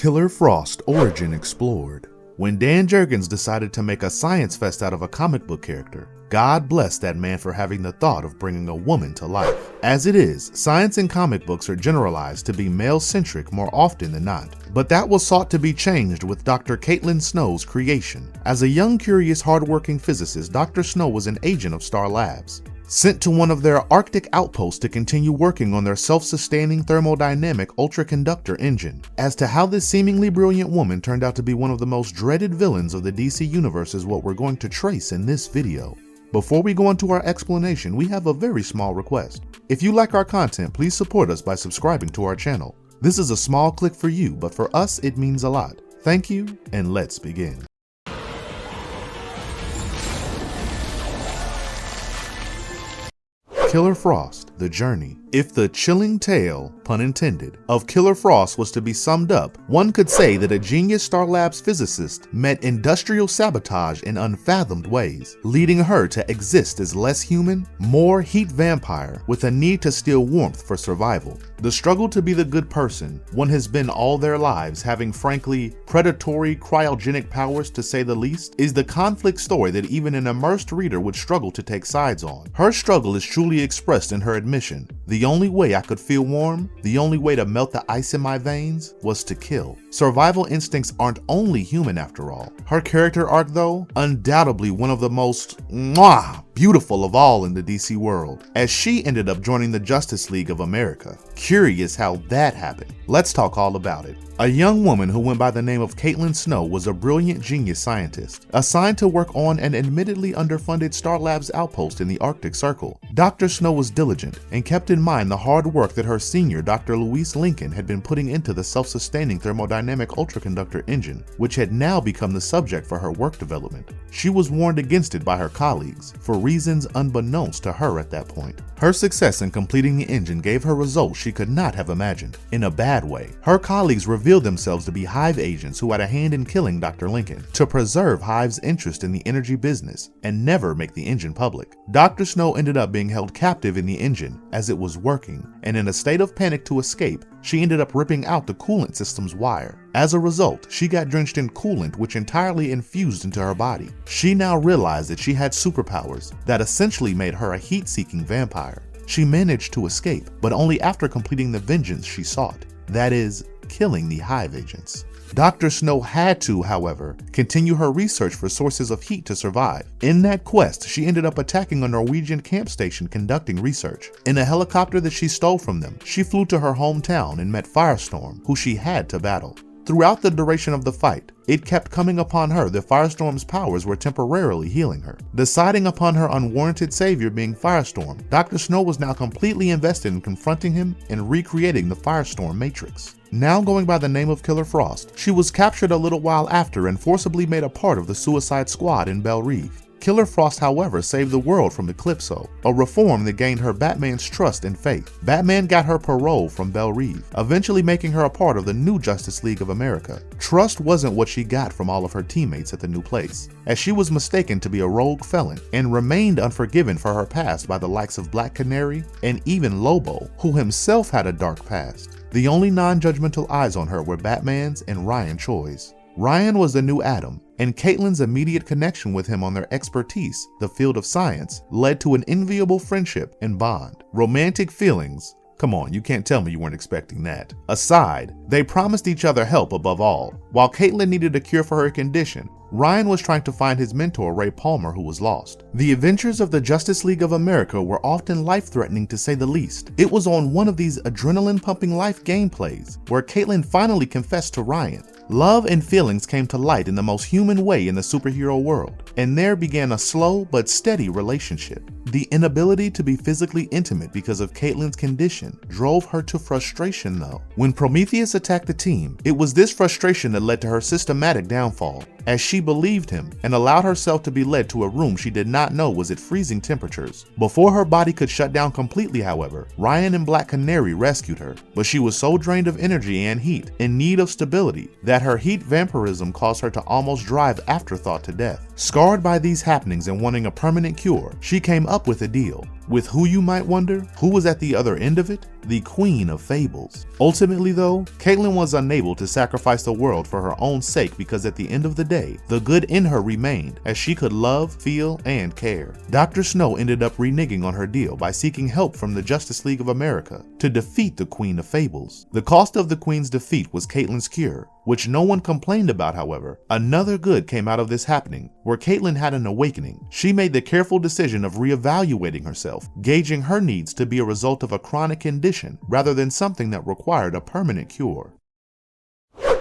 Killer Frost origin explored. When Dan Jurgens decided to make a science fest out of a comic book character, God bless that man for having the thought of bringing a woman to life. As it is, science in comic books are generalized to be male-centric more often than not. But that was sought to be changed with Dr. Caitlin Snow's creation. As a young, curious, hardworking physicist, Dr. Snow was an agent of S.T.A.R Labs, sent to one of their Arctic outposts to continue working on their self-sustaining thermodynamic ultraconductor engine. As to how this seemingly brilliant woman turned out to be one of the most dreaded villains of the DC universe is what we're going to trace in this video. Before we go into our explanation, we have a very small request. If you like our content, please support us by subscribing to our channel. This is a small click for you, but for us it means a lot. Thank you, and let's begin. Killer Frost, the journey. If the chilling tale, pun intended, of Killer Frost was to be summed up, one could say that a genius S.T.A.R Labs physicist met industrial sabotage in unfathomed ways, leading her to exist as less human, more heat vampire with a need to steal warmth for survival. The struggle to be the good person one has been all their lives, having frankly predatory cryogenic powers to say the least, is the conflict story that even an immersed reader would struggle to take sides on. Her struggle is truly expressed in her admission. The only way I could feel warm, the only way to melt the ice in my veins, was to kill. Survival instincts aren't only human after all. Her character arc though, undoubtedly one of the most beautiful of all in the DC world, as she ended up joining the Justice League of America. Curious how that happened. Let's talk all about it. A young woman who went by the name of Caitlin Snow was a brilliant genius scientist, assigned to work on an admittedly underfunded S.T.A.R Labs outpost in the Arctic Circle. Dr. Snow was diligent and kept in mind the hard work that her senior, Dr. Louise Lincoln, had been putting into the self-sustaining thermodynamic ultraconductor engine, which had now become the subject for her work development. She was warned against it by her colleagues, for reasons unbeknownst to her at that point. Her success in completing the engine gave her results she could not have imagined, in a bad way. Her colleagues revealed themselves to be Hive agents who had a hand in killing Dr. Lincoln, to preserve Hive's interest in the energy business and never make the engine public. Dr. Snow ended up being held captive in the engine as it was working, and in a state of panic to escape, she ended up ripping out the coolant system's wire. As a result, she got drenched in coolant which entirely infused into her body. She now realized that she had superpowers that essentially made her a heat-seeking vampire. She managed to escape, but only after completing the vengeance she sought. That is, killing the Hive agents. Dr. Snow had to, however, continue her research for sources of heat to survive. In that quest, she ended up attacking a Norwegian camp station conducting research. In a helicopter that she stole from them, she flew to her hometown and met Firestorm, who she had to battle. Throughout the duration of the fight, it kept coming upon her that Firestorm's powers were temporarily healing her. Deciding upon her unwarranted savior being Firestorm, Dr. Snow was now completely invested in confronting him and recreating the Firestorm Matrix. Now going by the name of Killer Frost, she was captured a little while after and forcibly made a part of the Suicide Squad in Belle Reve. Killer Frost, however, saved the world from Eclipso, a reform that gained her Batman's trust and faith. Batman got her parole from Belle Reve, eventually making her a part of the new Justice League of America. Trust wasn't what she got from all of her teammates at the new place, as she was mistaken to be a rogue felon and remained unforgiven for her past by the likes of Black Canary and even Lobo, who himself had a dark past. The only non-judgmental eyes on her were Batman's and Ryan Choi's. Ryan was the new Adam, and Caitlin's immediate connection with him on their expertise, the field of science, led to an enviable friendship and bond. Romantic feelings, come on, you can't tell me you weren't expecting that, aside, they promised each other help above all. While Caitlin needed a cure for her condition, Ryan was trying to find his mentor, Ray Palmer, who was lost. The adventures of the Justice League of America were often life-threatening to say the least. It was on one of these adrenaline-pumping life gameplays where Caitlin finally confessed to Ryan. Love and feelings came to light in the most human way in the superhero world, and there began a slow but steady relationship. The inability to be physically intimate because of Caitlin's condition drove her to frustration though. When Prometheus attacked the team, it was this frustration that led to her systematic downfall, as she believed him and allowed herself to be led to a room she did not know was at freezing temperatures. Before her body could shut down completely, however, Ryan and Black Canary rescued her, but she was so drained of energy and heat, in need of stability, that her heat vampirism caused her to almost drive Afterthought to death. Scarred by these happenings and wanting a permanent cure, she came up with a deal. With who, you might wonder? Who was at the other end of it? The Queen of Fables. Ultimately though, Caitlin was unable to sacrifice the world for her own sake because at the end of the day, the good in her remained as she could love, feel, and care. Dr. Snow ended up reneging on her deal by seeking help from the Justice League of America to defeat the Queen of Fables. The cost of the Queen's defeat was Caitlin's cure, which no one complained about. However, another good came out of this happening, where Caitlin had an awakening. She made the careful decision of reevaluating herself, gauging her needs to be a result of a chronic condition rather than something that required a permanent cure.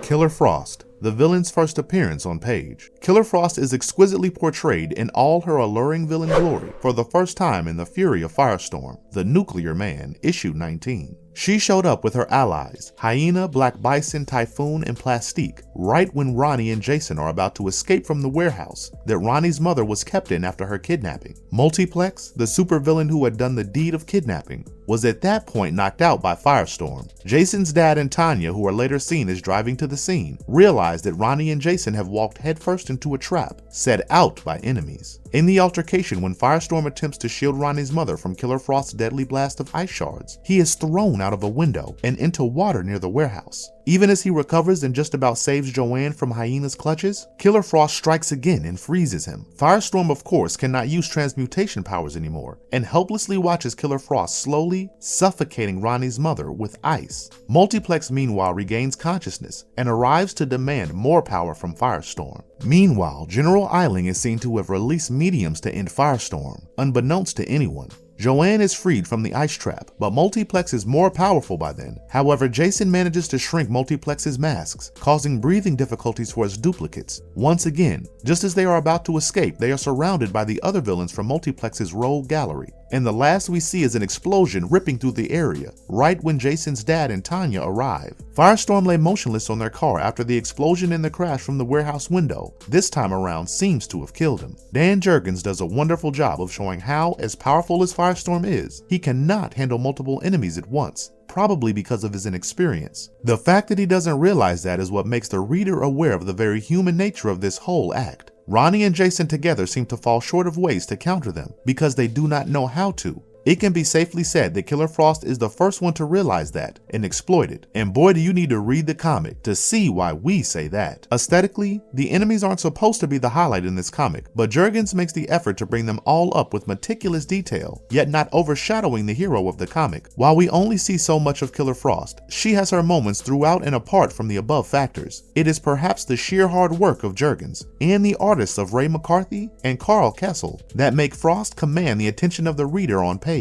Killer Frost, the villain's first appearance on page. Killer Frost is exquisitely portrayed in all her alluring villain glory for the first time in The Fury of Firestorm, The Nuclear Man, issue 19. She showed up with her allies, Hyena, Black Bison, Typhoon, and Plastique, right when Ronnie and Jason are about to escape from the warehouse that Ronnie's mother was kept in after her kidnapping. Multiplex, the supervillain who had done the deed of kidnapping, was at that point knocked out by Firestorm. Jason's dad and Tanya, who are later seen as driving to the scene, realize that Ronnie and Jason have walked headfirst into a trap set out by enemies. In the altercation, when Firestorm attempts to shield Ronnie's mother from Killer Frost's deadly blast of ice shards, he is thrown out of a window and into water near the warehouse. Even as he recovers and just about saves Joanne from Hyena's clutches, Killer Frost strikes again and freezes him. Firestorm, of course, cannot use transmutation powers anymore, and helplessly watches Killer Frost slowly suffocating Ronnie's mother with ice. Multiplex, meanwhile, regains consciousness and arrives to demand more power from Firestorm. Meanwhile, General Eiling is seen to have released mediums to end Firestorm, unbeknownst to anyone. Joanne is freed from the ice trap, but Multiplex is more powerful by then. However, Jason manages to shrink Multiplex's masks, causing breathing difficulties for his duplicates. Once again, just as they are about to escape, they are surrounded by the other villains from Multiplex's rogue gallery. And the last we see is an explosion ripping through the area, right when Jason's dad and Tanya arrive. Firestorm lay motionless on their car after the explosion and the crash from the warehouse window, this time around, seems to have killed him. Dan Jurgens does a wonderful job of showing how, as powerful as Firestorm is, he cannot handle multiple enemies at once, probably because of his inexperience. The fact that he doesn't realize that is what makes the reader aware of the very human nature of this whole act. Ronnie and Jason together seem to fall short of ways to counter them because they do not know how to. It can be safely said that Killer Frost is the first one to realize that and exploit it. And boy, do you need to read the comic to see why we say that. Aesthetically, the enemies aren't supposed to be the highlight in this comic, but Jurgens makes the effort to bring them all up with meticulous detail, yet not overshadowing the hero of the comic. While we only see so much of Killer Frost, she has her moments throughout and apart from the above factors. It is perhaps the sheer hard work of Jurgens and the artists of Ray McCarthy and Carl Kessel that make Frost command the attention of the reader on page.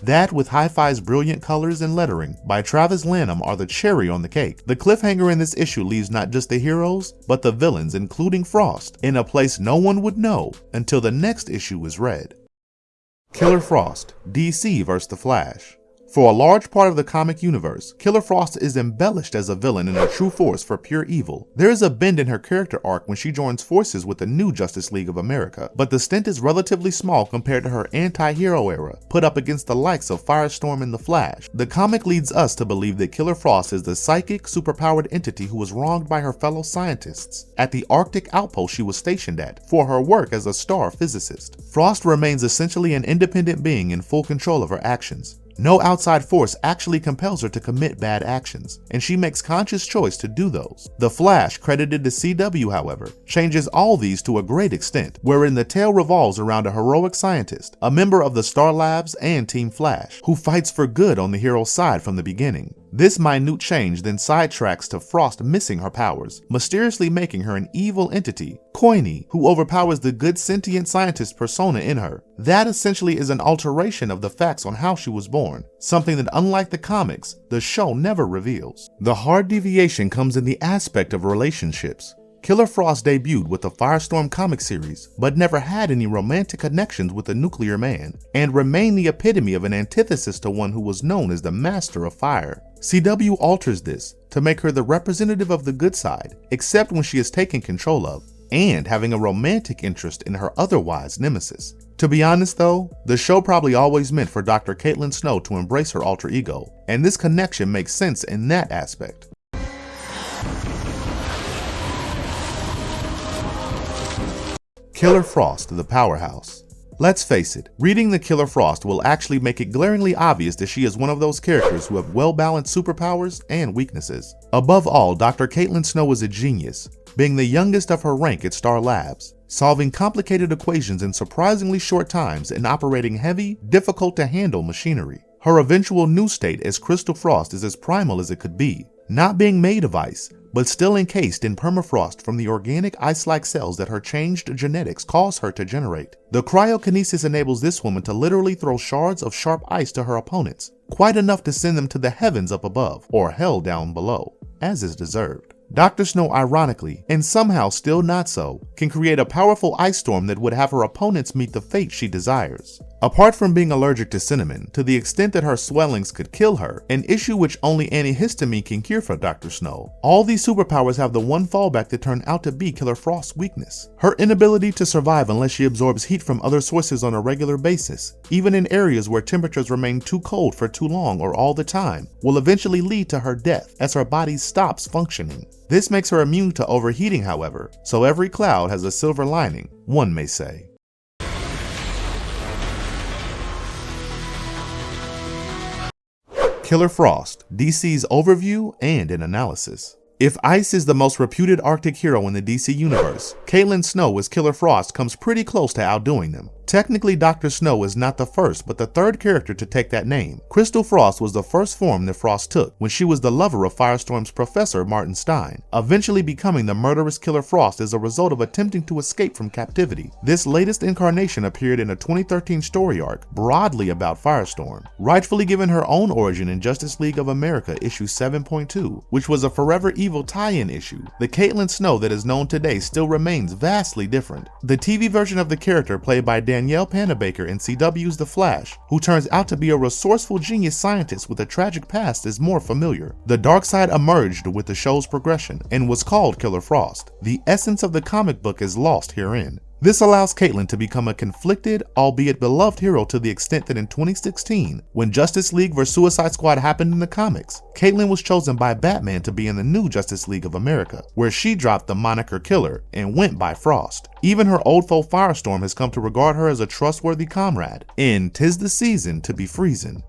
That, with Hi-Fi's brilliant colors and lettering by Travis Lanham, are the cherry on the cake. The cliffhanger in this issue leaves not just the heroes, but the villains, including Frost, in a place no one would know until the next issue is read. Killer Frost, DC vs. The Flash. For a large part of the comic universe, Killer Frost is embellished as a villain and a true force for pure evil. There is a bend in her character arc when she joins forces with the new Justice League of America, but the stint is relatively small compared to her anti-hero era, put up against the likes of Firestorm and the Flash. The comic leads us to believe that Killer Frost is the psychic, superpowered entity who was wronged by her fellow scientists at the Arctic outpost she was stationed at for her work as a S.T.A.R physicist. Frost remains essentially an independent being in full control of her actions. No outside force actually compels her to commit bad actions, and she makes conscious choice to do those. The Flash, credited to CW, however, changes all these to a great extent, wherein the tale revolves around a heroic scientist, a member of the S.T.A.R Labs and Team Flash, who fights for good on the hero's side from the beginning. This minute change then sidetracks to Frost missing her powers, mysteriously making her an evil entity, Coiny, who overpowers the good sentient scientist persona in her. That essentially is an alteration of the facts on how she was born, something that, unlike the comics, the show never reveals. The hard deviation comes in the aspect of relationships. Killer Frost debuted with the Firestorm comic series, but never had any romantic connections with the Nuclear Man, and remained the epitome of an antithesis to one who was known as the Master of Fire. CW alters this to make her the representative of the good side, except when she is taken control of, and having a romantic interest in her otherwise nemesis. To be honest though, the show probably always meant for Dr. Caitlin Snow to embrace her alter ego, and this connection makes sense in that aspect. Killer Frost, the Powerhouse. Let's face it, reading the Killer Frost will actually make it glaringly obvious that she is one of those characters who have well-balanced superpowers and weaknesses. Above all, Dr. Caitlin Snow is a genius, being the youngest of her rank at S.T.A.R Labs, solving complicated equations in surprisingly short times and operating heavy, difficult-to-handle machinery. Her eventual new state as Crystal Frost is as primal as it could be, not being made of ice, but still encased in permafrost from the organic ice-like cells that her changed genetics cause her to generate. The cryokinesis enables this woman to literally throw shards of sharp ice to her opponents, quite enough to send them to the heavens up above, or hell down below, as is deserved. Dr. Snow, ironically, and somehow still not so, can create a powerful ice storm that would have her opponents meet the fate she desires. Apart from being allergic to cinnamon, to the extent that her swellings could kill her, an issue which only antihistamine can cure for Dr. Snow, all these superpowers have the one fallback that turned out to be Killer Frost's weakness: her inability to survive unless she absorbs heat from other sources on a regular basis, even in areas where temperatures remain too cold for too long or all the time, will eventually lead to her death as her body stops functioning. This makes her immune to overheating, however, so every cloud has a silver lining, one may say. Killer Frost, DC's overview and an analysis. If Ice is the most reputed Arctic hero in the DC universe, Caitlin Snow as Killer Frost comes pretty close to outdoing them. Technically, Dr. Snow is not the first, but the third character to take that name. Crystal Frost was the first form that Frost took when she was the lover of Firestorm's professor, Martin Stein, eventually becoming the murderous Killer Frost as a result of attempting to escape from captivity. This latest incarnation appeared in a 2013 story arc broadly about Firestorm, rightfully given her own origin in Justice League of America issue 7.2, which was a Forever Evil tie-in issue. The Caitlin Snow that is known today still remains vastly different. The TV version of the character, played by Danielle Panabaker in CW's The Flash, who turns out to be a resourceful genius scientist with a tragic past, is more familiar. The dark side emerged with the show's progression and was called Killer Frost. The essence of the comic book is lost herein. This allows Caitlin to become a conflicted, albeit beloved hero to the extent that in 2016, when Justice League vs. Suicide Squad happened in the comics, Caitlin was chosen by Batman to be in the new Justice League of America, where she dropped the moniker Killer and went by Frost. Even her old foe Firestorm has come to regard her as a trustworthy comrade, and 'tis the season to be freezing.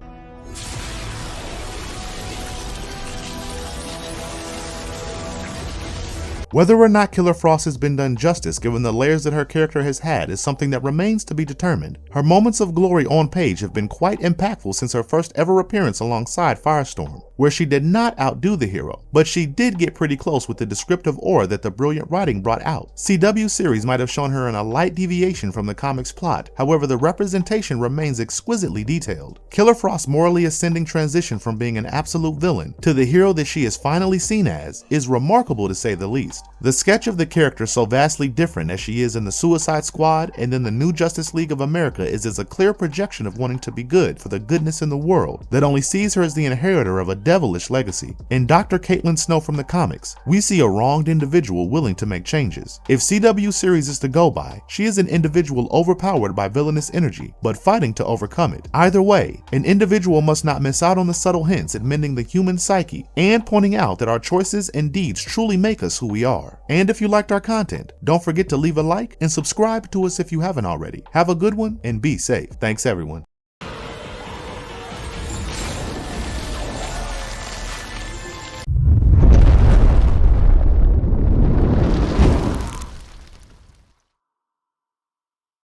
Whether or not Killer Frost has been done justice given the layers that her character has had is something that remains to be determined. Her moments of glory on page have been quite impactful since her first ever appearance alongside Firestorm, where she did not outdo the hero, but she did get pretty close with the descriptive aura that the brilliant writing brought out. CW series might have shown her in a light deviation from the comic's plot, however the representation remains exquisitely detailed. Killer Frost's morally ascending transition from being an absolute villain to the hero that she is finally seen as is remarkable to say the least. The sketch of the character so vastly different as she is in the Suicide Squad and then the new Justice League of America is as a clear projection of wanting to be good for the goodness in the world that only sees her as the inheritor of a devilish legacy. In Dr. Caitlin Snow from the comics, we see a wronged individual willing to make changes. If CW series is to go by, she is an individual overpowered by villainous energy, but fighting to overcome it. Either way, an individual must not miss out on the subtle hints at mending the human psyche and pointing out that our choices and deeds truly make us who we are. And if you liked our content, don't forget to leave a like and subscribe to us if you haven't already. Have a good one and be safe. Thanks everyone.